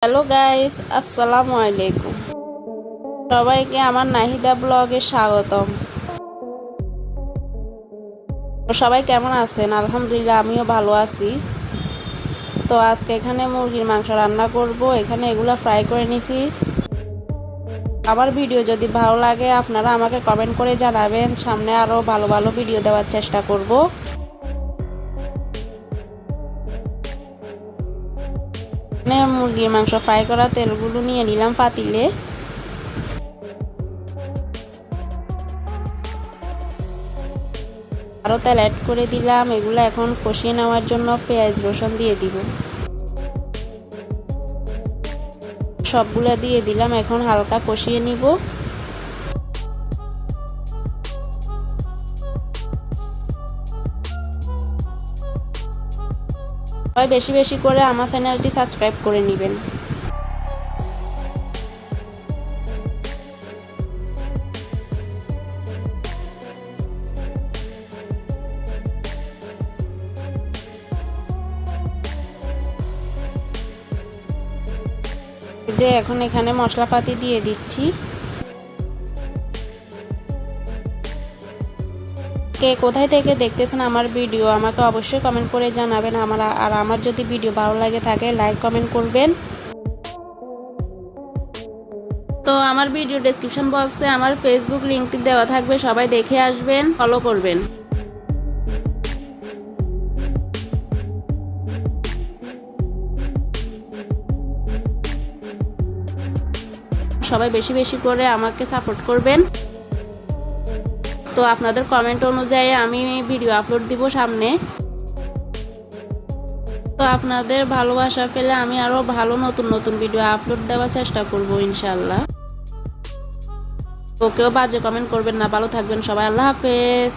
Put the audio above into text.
Hello guys, আসসালামু আলাইকুম। সবাইকে আমার নাহিদা ব্লগে স্বাগতম। সবাই কেমন আছেন? আলহামদুলিল্লাহ, আমিও ভালো আছি। তো আজকে এখানে মুরগির মাংস রান্না করব। এখানে এগুলো ফ্রাই করে নিছি। আমার ভিডিও যদি ভালো লাগে আপনারা আমাকে কমেন্ট করে জানাবেন, সামনে আরও ভালো ভালো ভিডিও দেওয়ার চেষ্টা করব। মুরগির মাংস ফ্রাই করা তেলগুলো নিয়ে নিলাম পাতিলে। আরও তেল অ্যাড করে দিলাম। এগুলো এখন কষিয়ে নেওয়ার জন্য পেঁয়াজ রসুন দিয়ে দিব। সবগুলো দিয়ে দিলাম, এখন হালকা কষিয়ে নিব। সবাই বেশি বেশি করে আমার চ্যানেলটি সাবস্ক্রাইব করে নেবেন। যে এখন এখানে মশলাপাতি দিয়ে দিচ্ছি। কে কোথায় থেকে দেখতেছেন আমার ভিডিও আমাকে অবশ্যই কমেন্ট করে জানাবেন। আমার যদি ভিডিও ভালো লাগে থাকে লাইক কমেন্ট করবেন। তো আমার ভিডিও ডেসক্রিপশন বক্সে আমার ফেসবুক লিংকটি দেওয়া থাকবে, সবাই দেখে আসবেন, ফলো করবেন। সবাই বেশি বেশি করে আমাকে সাপোর্ট করবেন। তো আপনাদের কমেন্ট অনুযায়ী আমি ভিডিও আপলোড দিব সামনে। তো আপনাদের ভালোবাসা পেলে আমি আরও ভালো নতুন নতুন ভিডিও আপলোড দেওয়ার চেষ্টা করব ইনশাল্লাহ। তো কেউ বাজে কমেন্ট করবেন না। ভালো থাকবেন সবাই। আল্লাহ হাফেজ।